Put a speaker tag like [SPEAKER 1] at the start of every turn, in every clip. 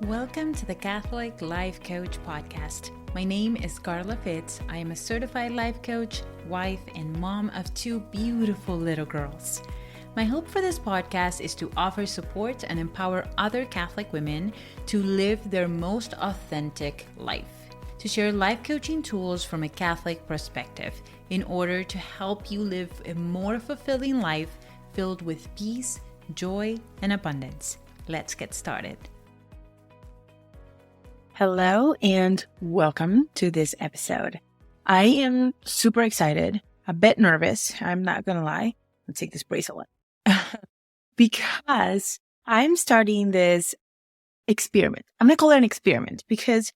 [SPEAKER 1] Welcome to the Catholic Life Coach Podcast. My name is Carla Fitz. I am a certified life coach, wife, and mom of two beautiful little girls. My hope for this podcast is to offer support and empower other Catholic women to live their most authentic life, to share life coaching tools from a Catholic perspective in order to help you live a more fulfilling life filled with peace, joy, and abundance. Let's get started.
[SPEAKER 2] Hello and welcome to this episode. I am super excited, a bit nervous. I'm not going to lie. Let's take this bracelet. Because I'm starting this experiment. I'm going to call it an experiment because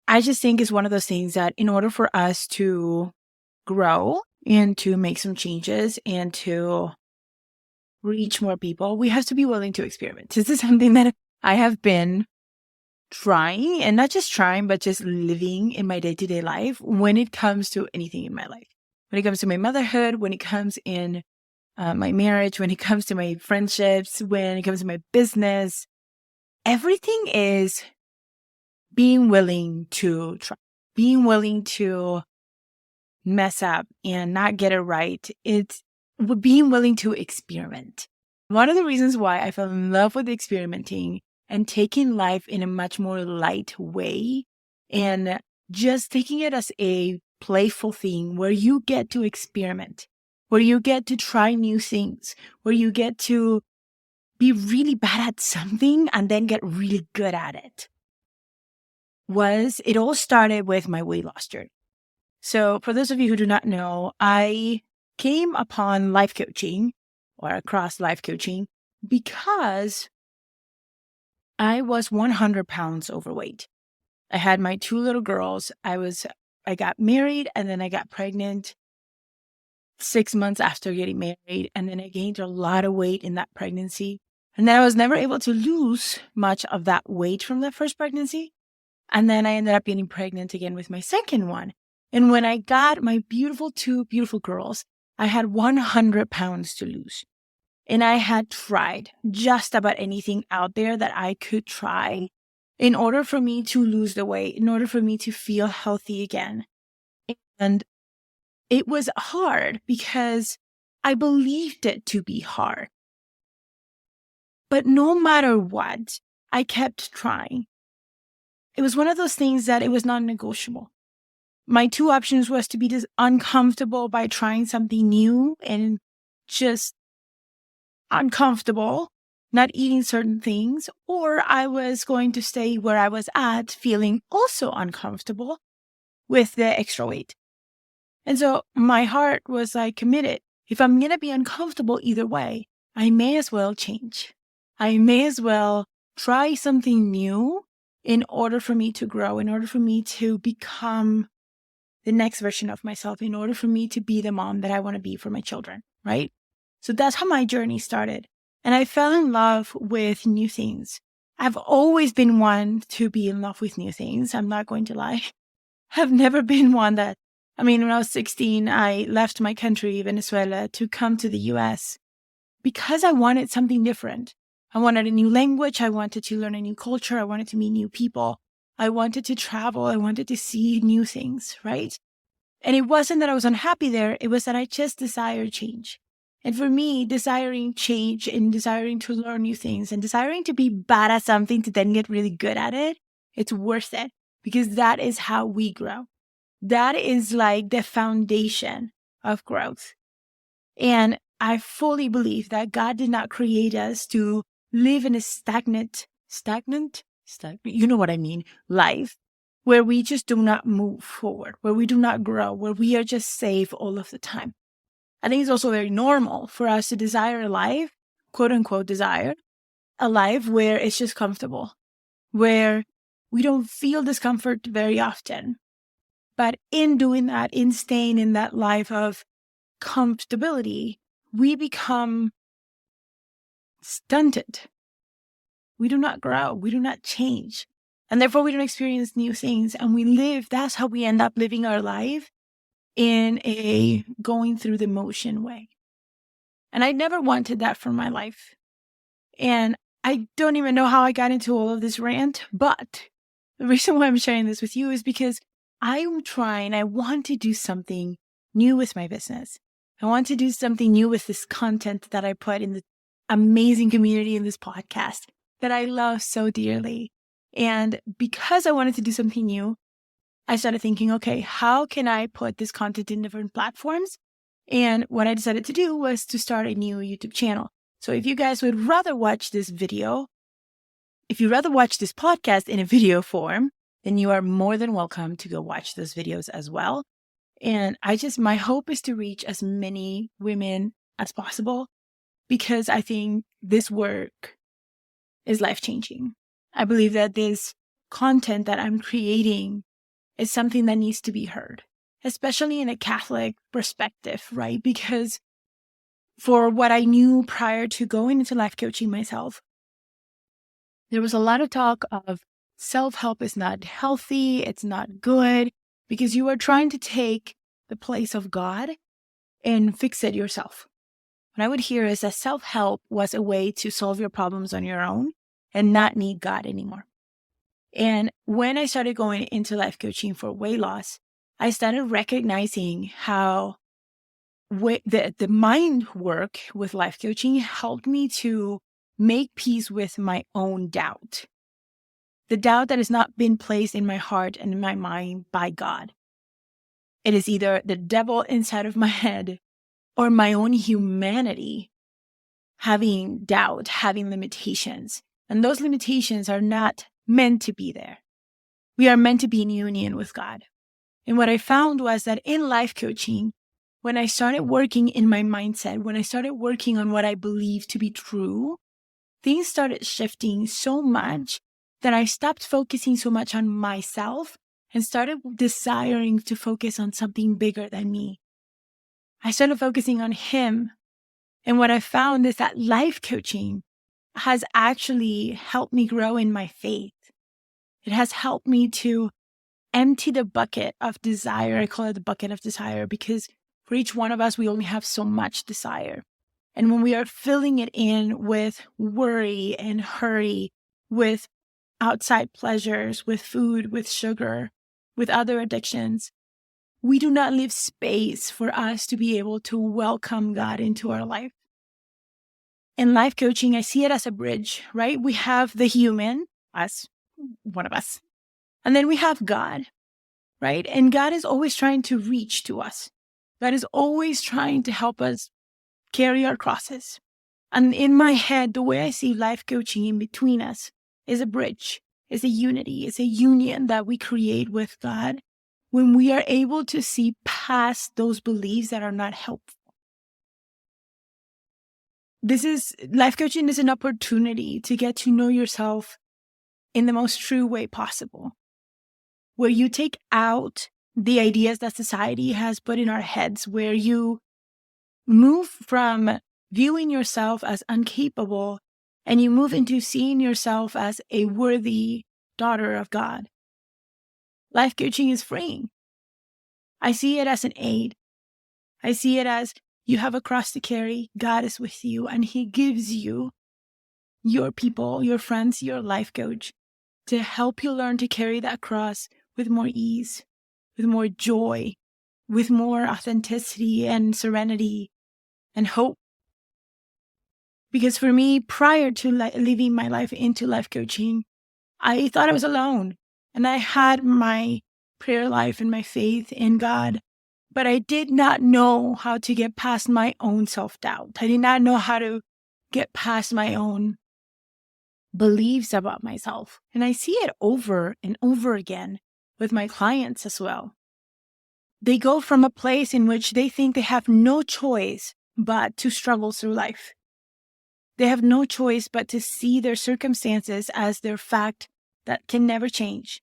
[SPEAKER 2] I just think it's one of those things that in order for us to grow and to make some changes and to reach more people, we have to be willing to experiment. This is something that I have been trying, and not just trying, but just living in my day-to-day life when it comes to anything in my life. When it comes to my motherhood, when it comes in my marriage, when it comes to my friendships, when it comes to my business, everything is being willing to try, being willing to mess up and not get it right. It's being willing to experiment. One of the reasons why I fell in love with experimenting and taking life in a much more light way and just taking it as a playful thing where you get to experiment, where you get to try new things, where you get to be really bad at something and then get really good at it. It all started with my weight loss journey. So for those of you who do not know, I came upon life coaching or across life coaching because I was 100 pounds overweight. I had my two little girls. I got married and then I got pregnant 6 months after getting married. And then I gained a lot of weight in that pregnancy. And then I was never able to lose much of that weight from the first pregnancy. And then I ended up getting pregnant again with my second one. And when I got my two beautiful girls, I had 100 pounds to lose. And I had tried just about anything out there that I could try in order for me to lose the weight, in order for me to feel healthy again. And it was hard because I believed it to be hard. But no matter what, I kept trying. It was one of those things that it was non-negotiable. My two options was to be just uncomfortable by trying something new and just uncomfortable, not eating certain things, or I was going to stay where I was at, feeling also uncomfortable with the extra weight. And so my heart was like committed. If I'm going to be uncomfortable either way, I may as well change. I may as well try something new in order for me to grow, in order for me to become the next version of myself, in order for me to be the mom that I want to be for my children, right? So that's how my journey started. And I fell in love with new things. I've always been one to be in love with new things. I'm not going to lie. I've never been one when I was 16, I left my country, Venezuela, to come to the US because I wanted something different. I wanted a new language. I wanted to learn a new culture. I wanted to meet new people. I wanted to travel. I wanted to see new things, right? And it wasn't that I was unhappy there. It was that I just desired change. And for me, desiring change and desiring to learn new things and desiring to be bad at something to then get really good at it, it's worth it because that is how we grow. That is like the foundation of growth. And I fully believe that God did not create us to live in a stagnant, you know what I mean, life where we just do not move forward, where we do not grow, where we are just safe all of the time. I think it's also very normal for us to desire a life, quote unquote desire, a life where it's just comfortable, where we don't feel discomfort very often. But in doing that, in staying in that life of comfortability, we become stunted. We do not grow. We do not change. And therefore, we don't experience new things. And that's how we end up living our life in a going through the motion way. And I never wanted that for my life. And I don't even know how I got into all of this rant, but the reason why I'm sharing this with you is because I want to do something new with my business. I want to do something new with this content that I put in the amazing community in this podcast that I love so dearly. And because I wanted to do something new, I started thinking, okay, how can I put this content in different platforms? And what I decided to do was to start a new YouTube channel. So if you guys would rather watch this if you'd rather watch this podcast in a video form, then you are more than welcome to go watch those videos as well. And my hope is to reach as many women as possible because I think this work is life-changing. I believe that this content that I'm creating is something that needs to be heard, especially in a Catholic perspective, right? Because for what I knew prior to going into life coaching myself, there was a lot of talk of self-help is not healthy, it's not good, because you are trying to take the place of God and fix it yourself. What I would hear is that self-help was a way to solve your problems on your own and not need God anymore. And when I started going into life coaching for weight loss, I started recognizing how the mind work with life coaching helped me to make peace with my own doubt. The doubt that has not been placed in my heart and in my mind by God. It is either the devil inside of my head or my own humanity having doubt, having limitations. And those limitations are not meant to be there. We are meant to be in union with God. And what I found was that in life coaching, when I started working in my mindset, when I started working on what I believe to be true, things started shifting so much that I stopped focusing so much on myself and started desiring to focus on something bigger than me. I started focusing on Him. And what I found is that life coaching has actually helped me grow in my faith. It has helped me to empty the bucket of desire. I call it the bucket of desire because for each one of us, we only have so much desire. And when we are filling it in with worry and hurry, with outside pleasures, with food, with sugar, with other addictions, we do not leave space for us to be able to welcome God into our life. In life coaching, I see it as a bridge, right? We have the human, us, one of us, and then we have God, right? And God is always trying to reach to us. God is always trying to help us carry our crosses. And in my head, the way I see life coaching in between us is a bridge, is a unity, is a union that we create with God when we are able to see past those beliefs that are not helpful. Life coaching is an opportunity to get to know yourself in the most true way possible, where you take out the ideas that society has put in our heads, where you move from viewing yourself as incapable and you move into seeing yourself as a worthy daughter of God. Life coaching is freeing. I see it as an aid. I see it as you have a cross to carry. God is with you and He gives you your people, your friends, your life coach to help you learn to carry that cross with more ease, with more joy, with more authenticity and serenity and hope. Because for me, prior to living my life into life coaching, I thought I was alone. And I had my prayer life and my faith in God. But I did not know how to get past my own self-doubt. I did not know how to get past my own beliefs about myself. And I see it over and over again with my clients as well. They go from a place in which they think they have no choice but to struggle through life. They have no choice but to see their circumstances as their fact that can never change,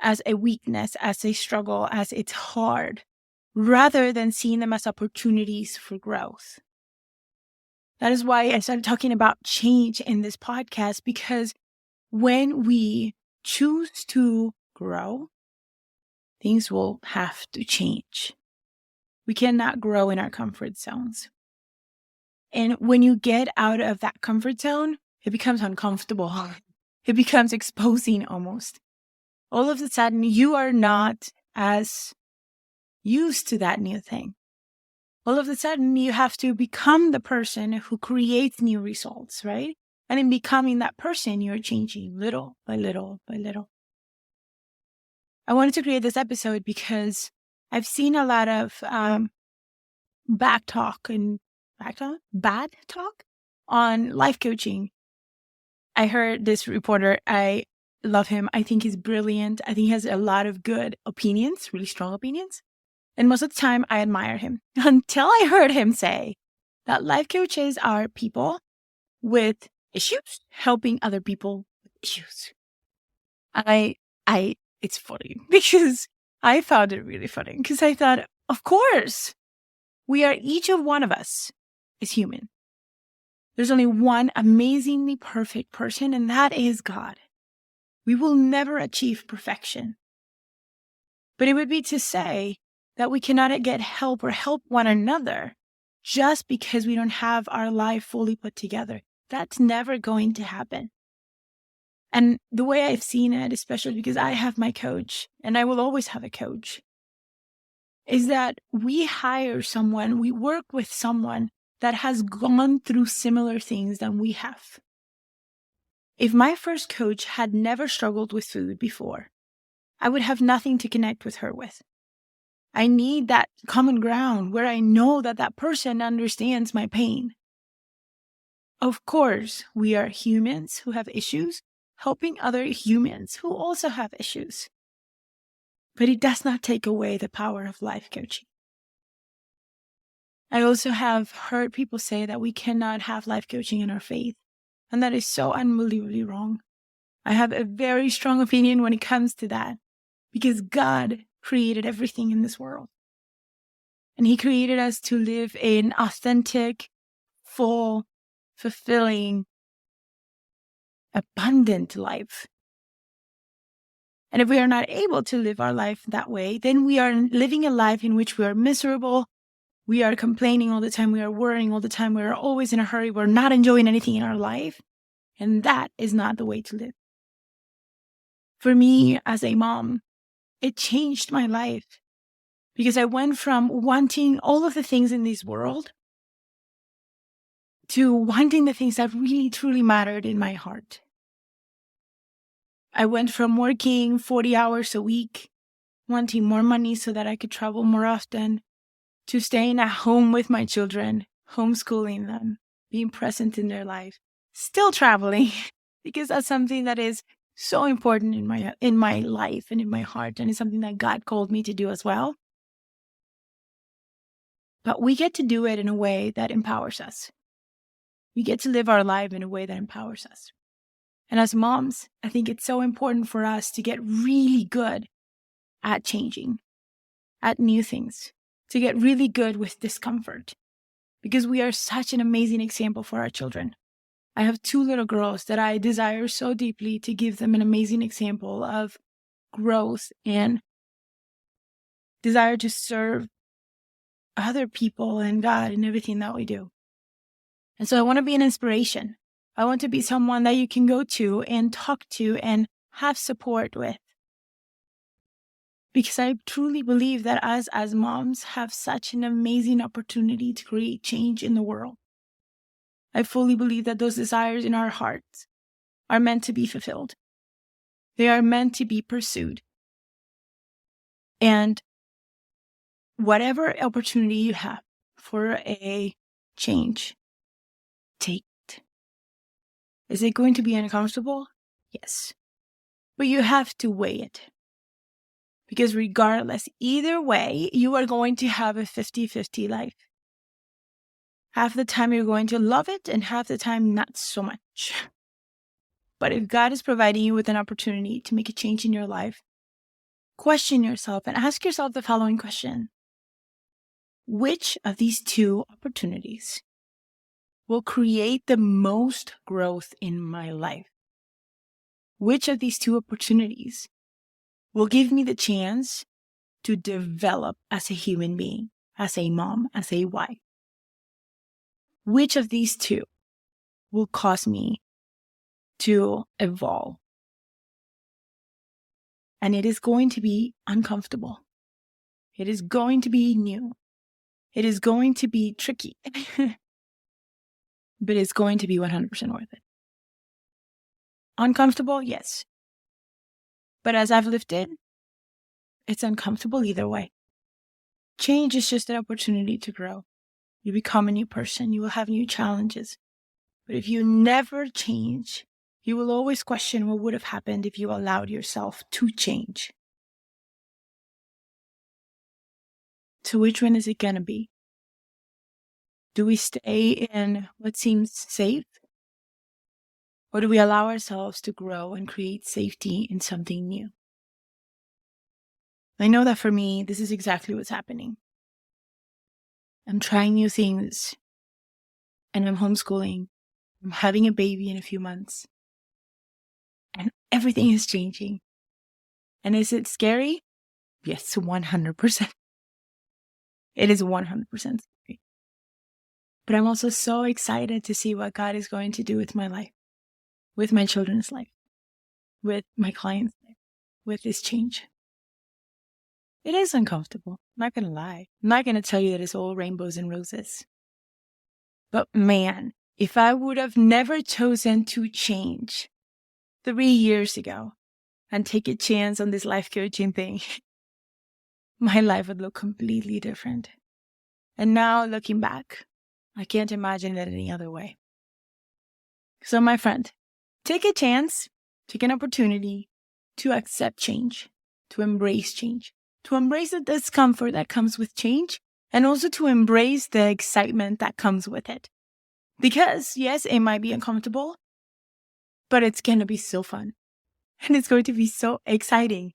[SPEAKER 2] as a weakness, as a struggle, as it's hard, rather than seeing them as opportunities for growth. That is why I started talking about change in this podcast, because when we choose to grow, things will have to change. We cannot grow in our comfort zones. And when you get out of that comfort zone, it becomes uncomfortable. It becomes exposing almost. All of a sudden, you are not as used to that new thing. All of a sudden, you have to become the person who creates new results, right? And in becoming that person, you're changing little by little by little. I wanted to create this episode because I've seen a lot of bad talk on life coaching. I heard this reporter. I love him. I think he's brilliant. I think he has a lot of good opinions, really strong opinions. And most of the time, I admire him until I heard him say that life coaches are people with issues helping other people with issues. It's funny because I found it really funny because I thought, of course, each one of us is human. There's only one amazingly perfect person, and that is God. We will never achieve perfection. But it would be to say that we cannot get help or help one another just because we don't have our life fully put together. That's never going to happen. And the way I've seen it, especially because I have my coach and I will always have a coach, is that we work with someone that has gone through similar things than we have. If my first coach had never struggled with food before, I would have nothing to connect with her with. I need that common ground where I know that that person understands my pain. Of course, we are humans who have issues, helping other humans who also have issues. But it does not take away the power of life coaching. I also have heard people say that we cannot have life coaching in our faith, and that is so unbelievably wrong. I have a very strong opinion when it comes to that, because God created everything in this world. And He created us to live an authentic, full, fulfilling, abundant life. And if we are not able to live our life that way, then we are living a life in which we are miserable. We are complaining all the time. We are worrying all the time. We are always in a hurry. We're not enjoying anything in our life. And that is not the way to live. For me, as a mom, it changed my life because I went from wanting all of the things in this world to wanting the things that really, truly mattered in my heart. I went from working 40 hours a week, wanting more money so that I could travel more often, to staying at home with my children, homeschooling them, being present in their life, still traveling, because that's something that is so important in my life and in my heart, and it's something that God called me to do as well. But we get to do it in a way that empowers us. We get to live our life in a way that empowers us. And as moms, I think it's so important for us to get really good at changing, at new things, to get really good with discomfort, because we are such an amazing example for our children. I have 2 little girls that I desire so deeply to give them an amazing example of growth and desire to serve other people and God in everything that we do. And so I want to be an inspiration. I want to be someone that you can go to and talk to and have support with. Because I truly believe that us as moms have such an amazing opportunity to create change in the world. I fully believe that those desires in our hearts are meant to be fulfilled. They are meant to be pursued. And whatever opportunity you have for a change, take it. Is it going to be uncomfortable? Yes. But you have to weigh it. Because regardless, either way, you are going to have a 50-50 life. Half the time you're going to love it, and half the time not so much. But if God is providing you with an opportunity to make a change in your life, question yourself and ask yourself the following question. Which of these 2 opportunities will create the most growth in my life? Which of these 2 opportunities will give me the chance to develop as a human being, as a mom, as a wife? Which of these 2 will cause me to evolve. And it is going to be uncomfortable. It is going to be new. It is going to be tricky. But it's going to be 100% worth it. Uncomfortable, yes. But as I've lived it, it's uncomfortable either way. Change is just an opportunity to grow. You become a new person. You will have new challenges. But if you never change, you will always question what would have happened if you allowed yourself to change. So which one is it going to be? Do we stay in what seems safe? Or do we allow ourselves to grow and create safety in something new? I know that for me, this is exactly what's happening. I'm trying new things, and I'm homeschooling. I'm having a baby in a few months, and everything is changing. And is it scary? Yes, 100%. It is 100% scary. But I'm also so excited to see what God is going to do with my life, with my children's life, with my clients' life, with this change. It is uncomfortable. I'm not going to lie. I'm not going to tell you that it's all rainbows and roses. But man, if I would have never chosen to change 3 years ago and take a chance on this life coaching thing, my life would look completely different. And now looking back, I can't imagine it any other way. So my friend, take a chance, take an opportunity to accept change, to embrace change, to embrace the discomfort that comes with change, and also to embrace the excitement that comes with it. Because yes, it might be uncomfortable, but it's going to be so fun. And it's going to be so exciting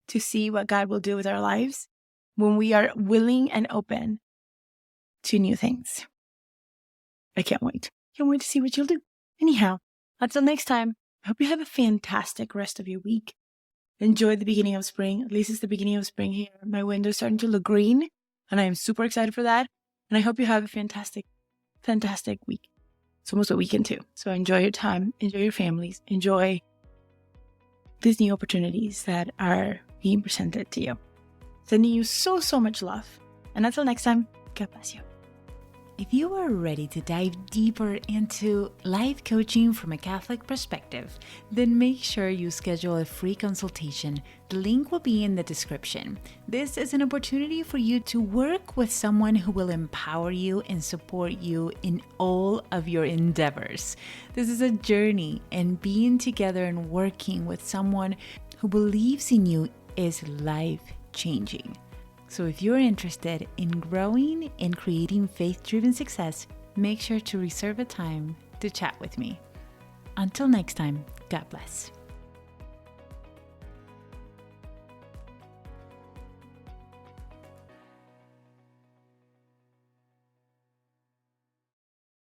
[SPEAKER 2] to see what God will do with our lives when we are willing and open to new things. I can't wait. Can't wait to see what you'll do. Anyhow, until next time, I hope you have a fantastic rest of your week. Enjoy the beginning of spring. At least it's the beginning of spring here. My window's starting to look green, and I am super excited for that. And I hope you have a fantastic week. It's almost a weekend too. So enjoy your time, enjoy your families, enjoy these new opportunities that are being presented to you. Sending you so much love. And until next time, God bless you.
[SPEAKER 1] If you are ready to dive deeper into life coaching from a Catholic perspective, then make sure you schedule a free consultation. The link will be in the description. This is an opportunity for you to work with someone who will empower you and support you in all of your endeavors. This is a journey, and being together and working with someone who believes in you is life-changing. So if you're interested in growing and creating faith-driven success, make sure to reserve a time to chat with me. Until next time, God bless.